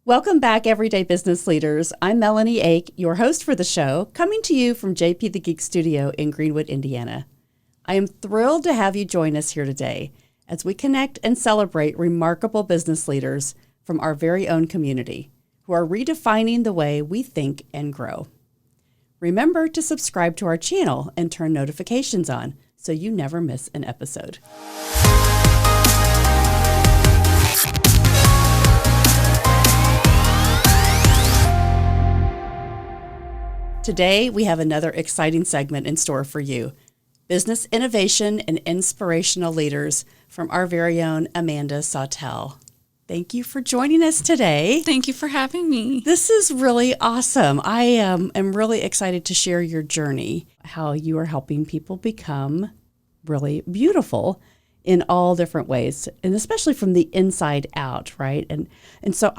Welcome back, everyday business leaders. I'm Melanie Ake, your host for the show, coming to you from JP the Geek Studio in Greenwood, Indiana. I am thrilled to have you join us here today as we connect and celebrate remarkable business leaders from our very own community who are redefining the way we think and grow. Remember to subscribe to our channel and turn notifications on so you never miss an episode. Today, we have another exciting segment in store for you. Business innovation and inspirational leaders from our very own Amanda Sautel. Thank you for joining us today. Thank you for having me. This is really awesome. I am really excited to share your journey, how you are helping people become really beautiful in all different ways, and especially from the inside out, right? And so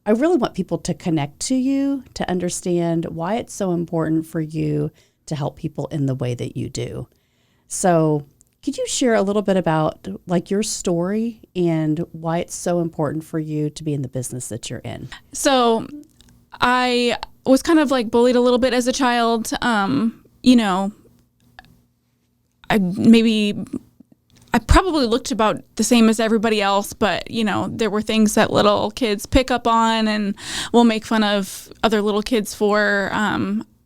I really want people to connect to you, to understand why it's so important for you to help people in the way that you do. So could you share a little bit about like your story and why it's so important for you to be in the business that you're in? So I was kind of like bullied a little bit as a child. I probably looked about the same as everybody else, but, there were things that little kids pick up on and will make fun of other little kids for,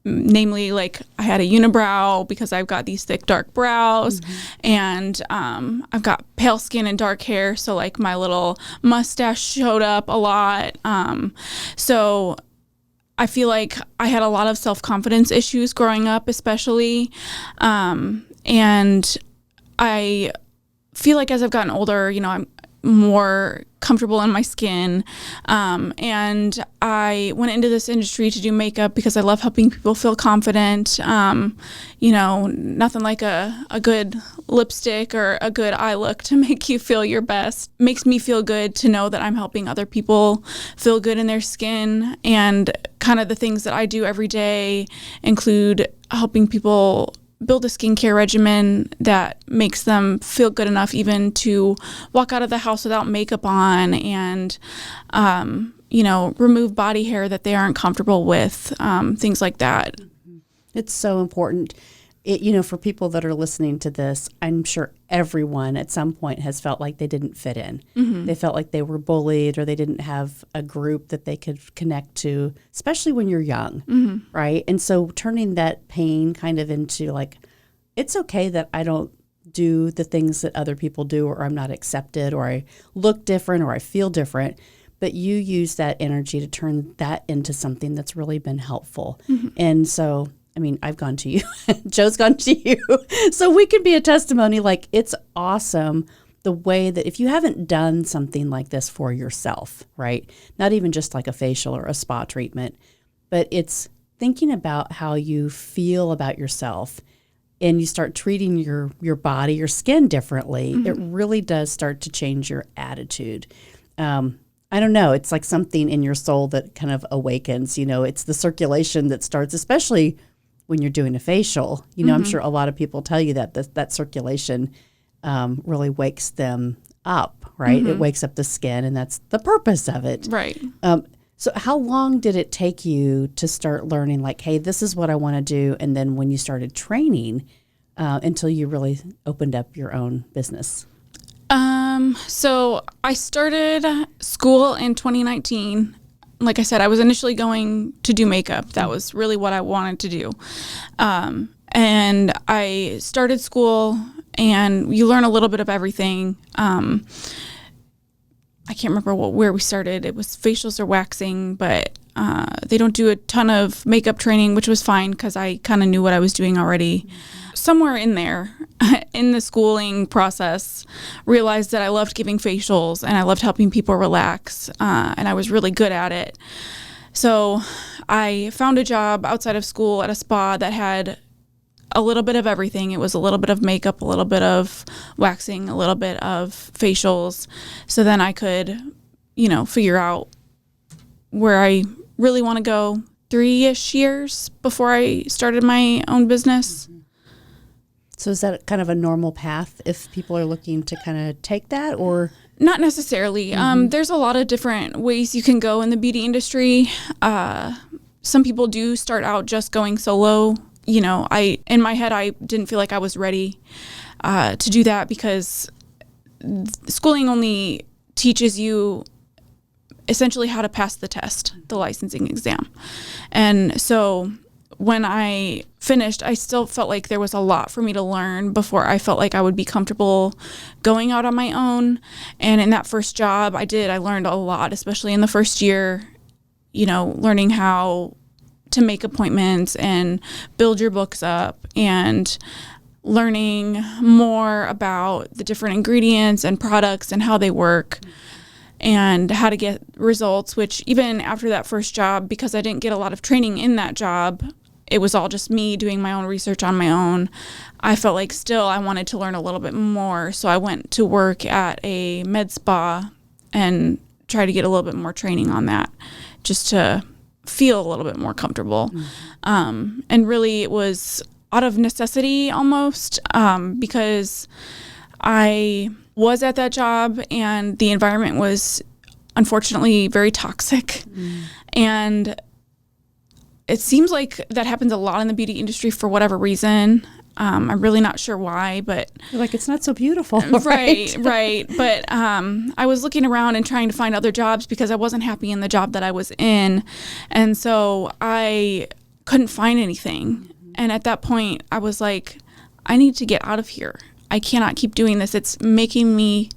namely, like I had a unibrow because I've got these thick, dark brows, and I've got pale skin and dark hair, so like my little mustache showed up a lot. So I feel like I had a lot of self-confidence issues growing up, especially, and I feel like as I've gotten older, I'm more comfortable in my skin. And I went into this industry to do makeup because I love helping people feel confident. Nothing like a good lipstick or a good eye look to make you feel your best. Makes me feel good to know that I'm helping other people feel good in their skin. And kind of the things that I do every day include helping people build a skincare regimen that makes them feel good enough even to walk out of the house without makeup on, and, remove body hair that they aren't comfortable with, things like that. It's so important. For people that are listening to this, I'm sure everyone at some point has felt like they didn't fit in. They felt like they were bullied or they didn't have a group that they could connect to, especially when you're young, right? And so turning that pain kind of into like, it's okay that I don't do the things that other people do, or I'm not accepted, or I look different, or I feel different. But you use that energy to turn that into something that's really been helpful. And so I've gone to you, Joe's gone to you. So we can be a testimony. Like, it's awesome the way that if you haven't done something like this for yourself, right? Not even just like a facial or a spa treatment, but it's thinking about how you feel about yourself, and you start treating your body, your skin differently. It really does start to change your attitude. I don't know. It's like something in your soul that kind of awakens, it's the circulation that starts, especially when you're doing a facial. I'm sure a lot of people tell you that circulation really wakes them up, right? It wakes up the skin, and that's the purpose of it. Right. So how long did it take you to start learning, like, hey, this is what I want to do? And then when you started training until you really opened up your own business? So I started school in 2019. Like I said, I was initially going to do makeup. That was really what I wanted to do. And I started school, and you learn a little bit of everything. I can't remember where we started. It was facials or waxing, but they don't do a ton of makeup training, which was fine because I kind of knew what I was doing already. Somewhere in there, in the schooling process, realized that I loved giving facials and I loved helping people relax, and I was really good at it. So I found a job outside of school at a spa that had a little bit of everything. It was a little bit of makeup, a little bit of waxing, a little bit of facials. So then I could, figure out where I really want to go 3-ish years before I started my own business. So is that kind of a normal path if people are looking to kind of take that, or Not necessarily. There's a lot of different ways you can go in the beauty industry. Some people do start out just going solo. You know, in my head, I didn't feel like I was ready to do that because schooling only teaches you essentially how to pass the test, the licensing exam. And so when I finished, I still felt like there was a lot for me to learn before I felt like I would be comfortable going out on my own. And in that first job, I learned a lot, especially in the first year, you know, learning how to make appointments and build your books up and learning more about the different ingredients and products and how they work and how to get results, which even after that first job, because I didn't get a lot of training in that job, it was all just me doing my own research on my own. I felt like still I wanted to learn a little bit more. So I went to work at a med spa and tried to get a little bit more training on that just to feel a little bit more comfortable. And really it was out of necessity almost because I was at that job and the environment was unfortunately very toxic. And it seems like that happens a lot in the beauty industry for whatever reason. I'm really not sure why, but You're like, it's not so beautiful. right. But I was looking around and trying to find other jobs because I wasn't happy in the job that I was in. And so I couldn't find anything. And at that point I was like, I need to get out of here. I cannot keep doing this. It's making me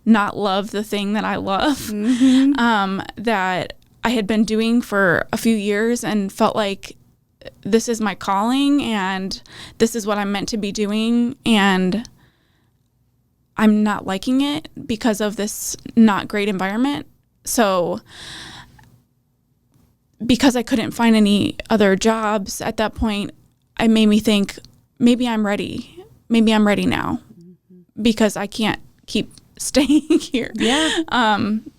not love the thing that I love, that I had been doing for a few years and felt like this is my calling and this is what I'm meant to be doing. And I'm not liking it because of this not great environment. So because I couldn't find any other jobs at that point, it made me think maybe I'm ready. Maybe I'm ready now because I can't keep staying here. Yeah.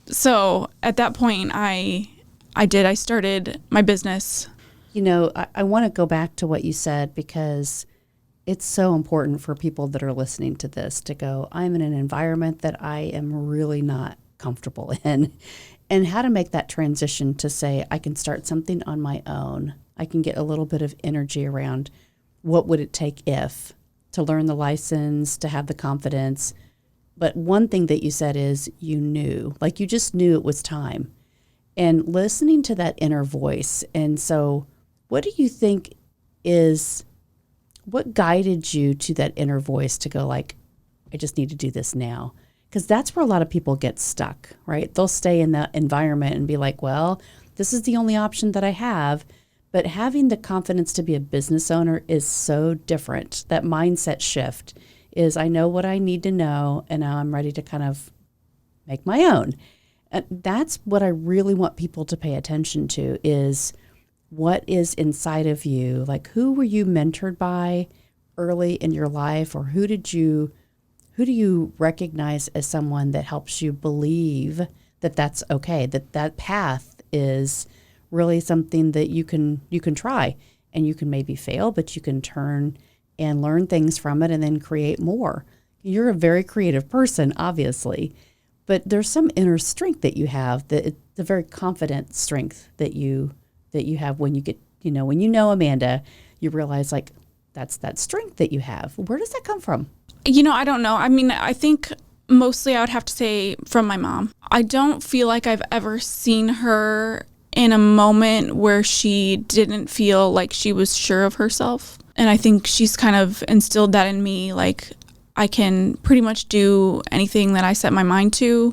So at that point I started my business. You know, I want to go back to what you said because it's so important for people that are listening to this to go, I'm in an environment that I am really not comfortable in, and how to make that transition to say, I can start something on my own. I can get a little bit of energy around what would it take if to learn the license, to have the confidence. But one thing that you said is you knew, like you just knew it was time. And listening to that inner voice. And so what do you think what guided you to that inner voice to go like, I just need to do this now? Because that's where a lot of people get stuck, right? They'll stay in that environment and be like, well, this is the only option that I have. But having the confidence to be a business owner is so different. That mindset shift is I know what I need to know, and now I'm ready to kind of make my own. And that's what I really want people to pay attention to is what is inside of you. Like, who were you mentored by early in your life, or who do you recognize as someone that helps you believe that that's okay, that path is really something that you can try, and you can maybe fail, but you can turn and learn things from it and then create more. You're a very creative person, obviously, but there's some inner strength that you have, the very confident strength that you have when you get, when you know Amanda, you realize like that's that strength that you have. Where does that come from? I don't know. I mean, I think mostly I would have to say from my mom. I don't feel like I've ever seen her in a moment where she didn't feel like she was sure of herself. And I think she's kind of instilled that in me. Like, I can pretty much do anything that I set my mind to.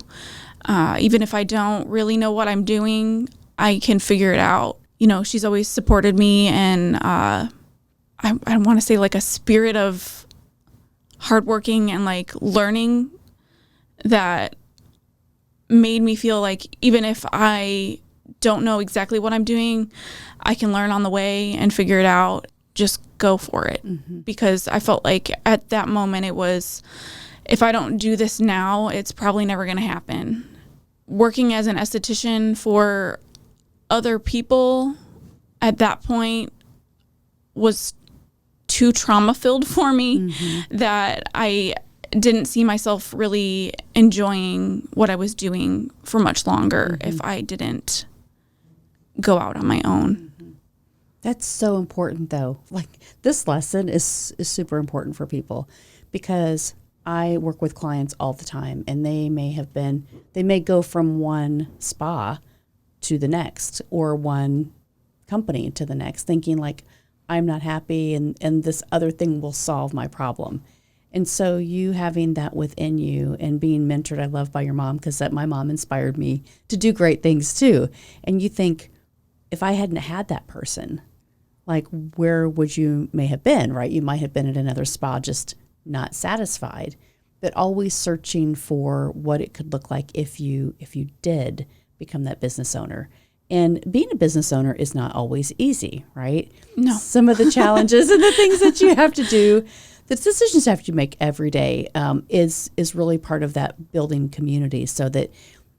Even if I don't really know what I'm doing, I can figure it out. She's always supported me, and I want to say like a spirit of hardworking and like learning that made me feel like even if I don't know exactly what I'm doing, I can learn on the way and figure it out. Just go for it. Mm-hmm. Because I felt like at that moment it was, if I don't do this now, it's probably never going to happen. Working as an esthetician for other people at that point was too trauma filled for me, that didn't see myself really enjoying what I was doing for much longer if I didn't go out on my own. That's so important, though. Like, this lesson is super important for people, because I work with clients all the time, and they may go from one spa to the next, or one company to the next, thinking like, I'm not happy and this other thing will solve my problem. And so you having that within you and being mentored, I love, by your mom, because my mom inspired me to do great things too. And you think, if I hadn't had that person, like, where would you may have been, right? You might have been at another spa, just not satisfied, but always searching for what it could look like if you did become that business owner. And being a business owner is not always easy, right? No. Some of the challenges and the things that you have to do, the decisions you have to make every day, is really part of that building community, so that,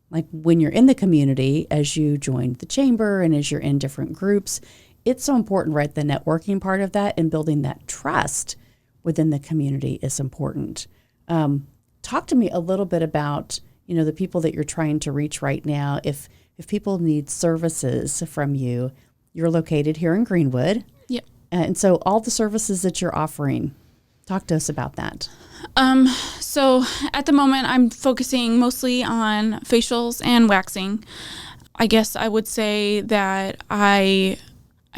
like, when you're in the community, as you join the chamber and as you're in different groups, it's so important, right? The networking part of that and building that trust within the community is important. Talk to me a little bit about, the people that you're trying to reach right now. If people need services from you, you're located here in Greenwood. Yep. And so all the services that you're offering, talk to us about that. So at the moment, I'm focusing mostly on facials and waxing. I guess I would say that I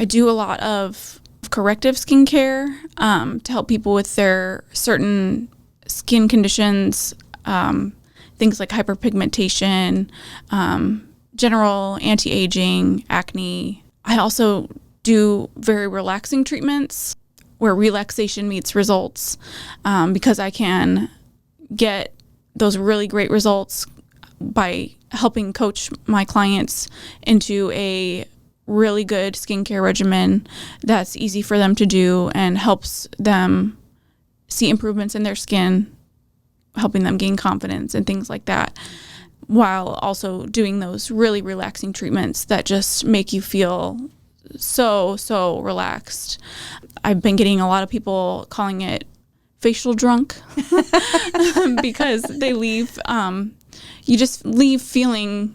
do a lot of corrective skincare to help people with their certain skin conditions, things like hyperpigmentation, general anti-aging, acne. I also do very relaxing treatments where relaxation meets results, because I can get those really great results by helping coach my clients into a really good skincare regimen that's easy for them to do and helps them see improvements in their skin, helping them gain confidence and things like that, while also doing those really relaxing treatments that just make you feel so relaxed. I've been getting a lot of people calling it facial drunk because they leave, you just leave feeling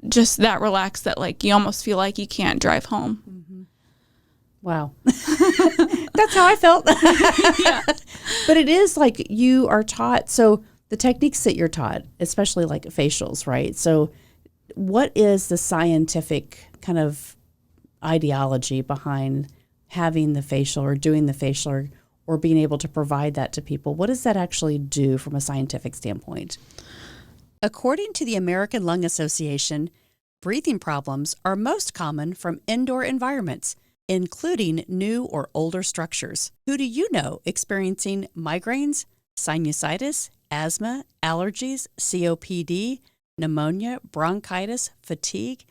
just that relaxed that, like, you almost feel like you can't drive home. Mm-hmm. Wow. That's how I felt. Yeah. But it is like you are taught, so the techniques that you're taught, especially like facials, right? So what is the scientific kind of ideology behind having the facial or doing the facial, or being able to provide that to people? What does that actually do from a scientific standpoint? According to the American Lung Association, breathing problems are most common from indoor environments, including new or older structures. Who do you know experiencing migraines, sinusitis, asthma, allergies, COPD, pneumonia, bronchitis, fatigue,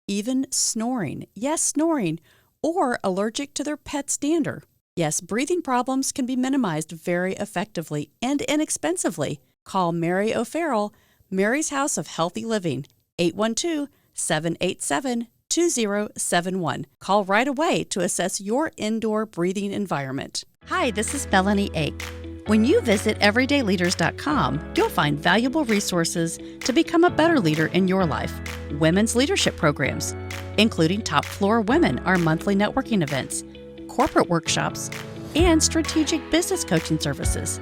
even snoring? Yes, snoring, or allergic to their pet's dander. Yes, breathing problems can be minimized very effectively and inexpensively. Call Mary O'Farrell, Mary's House of Healthy Living, 812-787-2071. Call right away to assess your indoor breathing environment. Hi, this is Melanie Ake. When you visit everydayleaders.com, you'll find valuable resources to become a better leader in your life. Women's leadership programs, including Top Floor Women, our monthly networking events, corporate workshops, and strategic business coaching services.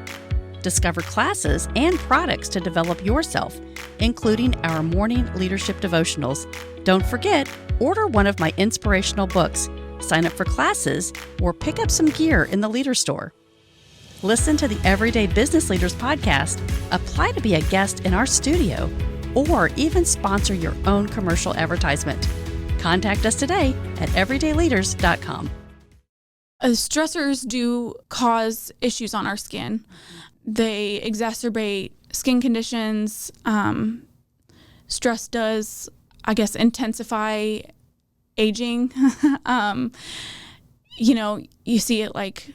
Discover classes and products to develop yourself, including our morning leadership devotionals. Don't forget, order one of my inspirational books, sign up for classes, or pick up some gear in the Leader Store. Listen to the Everyday Business Leaders podcast, apply to be a guest in our studio, or even sponsor your own commercial advertisement. Contact us today at everydayleaders.com. Stressors do cause issues on our skin. They exacerbate skin conditions. Stress does, I guess, intensify aging. You see it like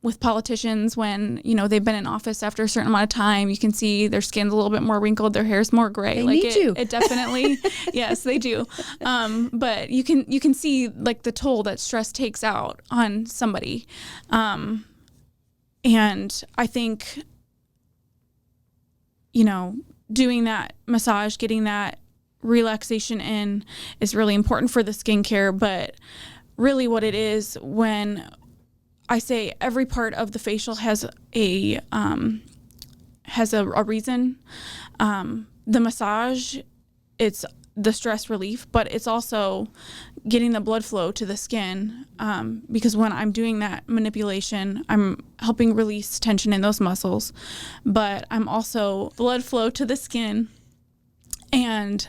with politicians when, they've been in office after a certain amount of time. You can see their skin's a little bit more wrinkled, their hair's more gray. They need you. It definitely, yes, they do. But you can see like the toll that stress takes out on somebody. And I think doing that massage, getting that relaxation in is really important for the skincare. But really what it is, when I say every part of the facial has a reason. The massage, it's the stress relief, but it's also getting the blood flow to the skin, because when I'm doing that manipulation, I'm helping release tension in those muscles, but I'm also blood flow to the skin, and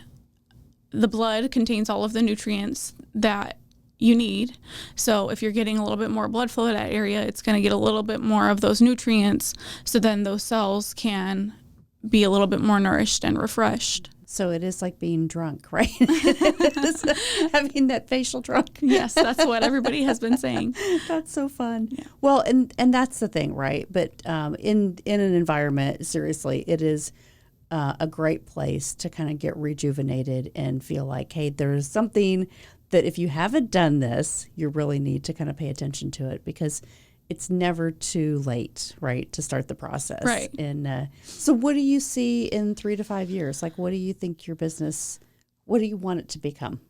the blood contains all of the nutrients that you need. So if you're getting a little bit more blood flow to that area, it's going to get a little bit more of those nutrients, so then those cells can be a little bit more nourished and refreshed. So it is like being drunk, right? Having that facial drunk. Yes, that's what everybody has been saying. That's so fun. Yeah. Well, and that's the thing, right? But in an environment, seriously, it is a great place to kind of get rejuvenated and feel like, hey, there's something that if you haven't done this, you really need to kind of pay attention to it, because it's never too late, right, to start the process. Right. And so what do you see in 3 to 5 years? Like, what do you think your business, what do you want it to become?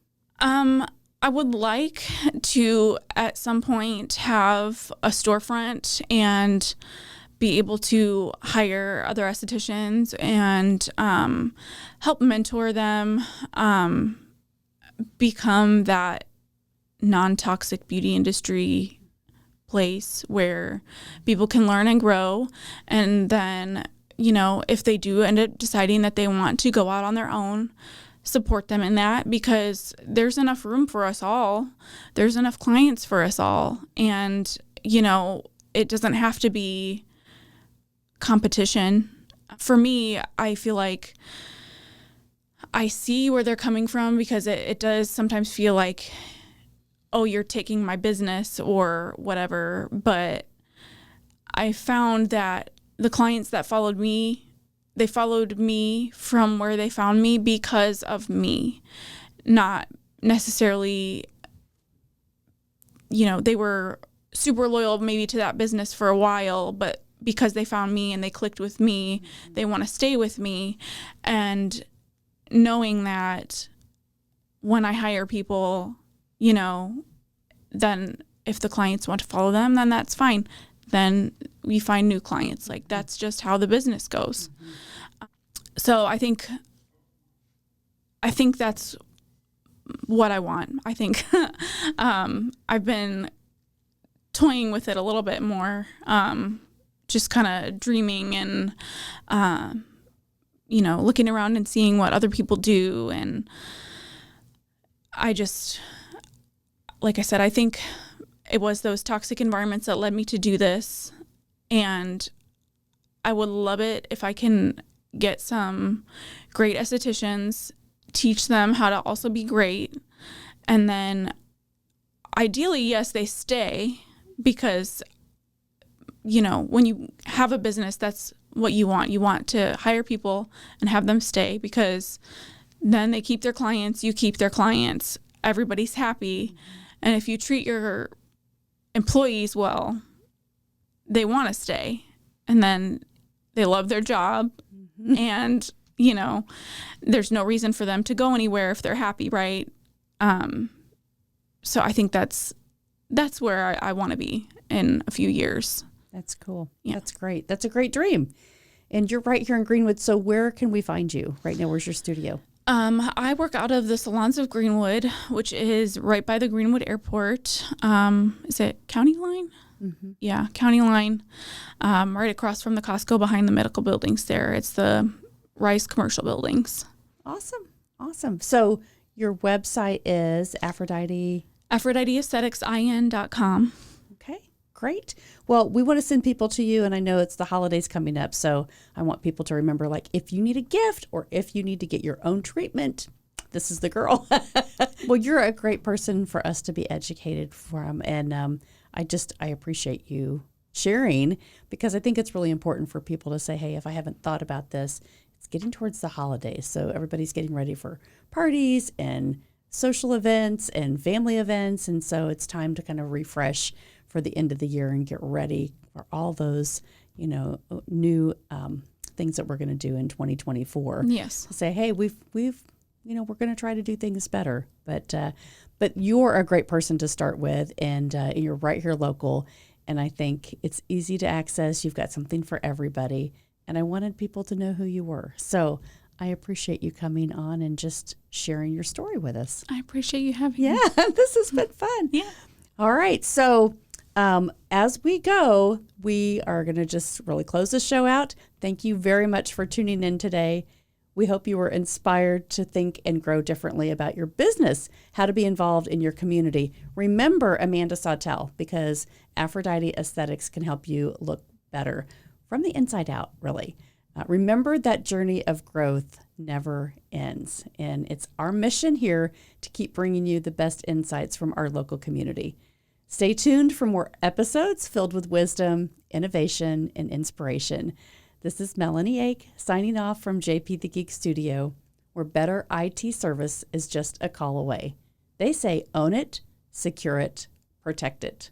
I would like to, at some point, have a storefront and be able to hire other estheticians and help mentor them, become that non-toxic beauty industry place where people can learn and grow. And then, if they do end up deciding that they want to go out on their own, support them in that, because there's enough room for us all. There's enough clients for us all. And, it doesn't have to be competition. For me, I feel like I see where they're coming from, because it does sometimes feel like, oh, you're taking my business or whatever. But I found that the clients that followed me, they followed me from where they found me because of me, not necessarily, they were super loyal maybe to that business for a while, but because they found me and they clicked with me, they want to stay with me. And knowing that when I hire people, then if the clients want to follow them, then that's fine. Then we find new clients. Like, that's just how the business goes. Mm-hmm. So I think that's what I want. I think I've been toying with it a little bit more, just kind of dreaming and, looking around and seeing what other people do. And I just, like I said, I think it was those toxic environments that led me to do this. And I would love it if I can get some great estheticians, teach them how to also be great. And then ideally, yes, they stay, because, when you have a business, that's what you want. You want to hire people and have them stay, because then they keep their clients, you keep their clients, everybody's happy. And if you treat your employees well, they want to stay, and then they love their job. Mm-hmm. And, there's no reason for them to go anywhere if they're happy, right? So I think that's where I want to be in a few years. That's cool. Yeah. That's great. That's a great dream. And you're right here in Greenwood. So where can we find you right now? Where's your studio? I work out of the Salons of Greenwood, which is right by the Greenwood Airport. Is it County Line? Mm-hmm. Yeah, County Line, right across from the Costco, behind the medical buildings there. It's the Rice Commercial Buildings. Awesome. So your website is Aphrodite Esthetics.com. Okay, great. Well, we want to send people to you, and I know it's the holidays coming up, so I want people to remember, like, if you need a gift or if you need to get your own treatment, this is the girl. Well, you're a great person for us to be educated from, and I appreciate you sharing, because I think it's really important for people to say, hey, if I haven't thought about this, it's getting towards the holidays, so everybody's getting ready for parties and social events and family events, and so it's time to kind of refresh for the end of the year and get ready for all those, new things that we're going to do in 2024. Yes. Say, hey, we're going to try to do things better. But you're a great person to start with, and you're right here local. And I think it's easy to access. You've got something for everybody. And I wanted people to know who you were. So I appreciate you coming on and just sharing your story with us. I appreciate you having me. Yeah, this has been fun. Yeah. All right. So as we go, we are going to just really close the show out. Thank you very much for tuning in today. We hope you were inspired to think and grow differently about your business, how to be involved in your community. Remember Amanda Sautel, because Aphrodite Esthetics can help you look better from the inside out, really. Remember that journey of growth never ends. And it's our mission here to keep bringing you the best insights from our local community. Stay tuned for more episodes filled with wisdom, innovation, and inspiration. This is Melanie Ake signing off from JP the Geek Studio, where better IT service is just a call away. They say own it, secure it, protect it.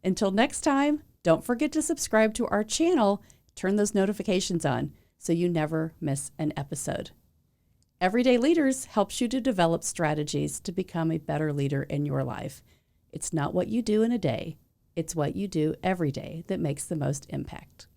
Until next time, don't forget to subscribe to our channel, turn those notifications on so you never miss an episode. Everyday Leaders helps you to develop strategies to become a better leader in your life. It's not what you do in a day, it's what you do every day that makes the most impact.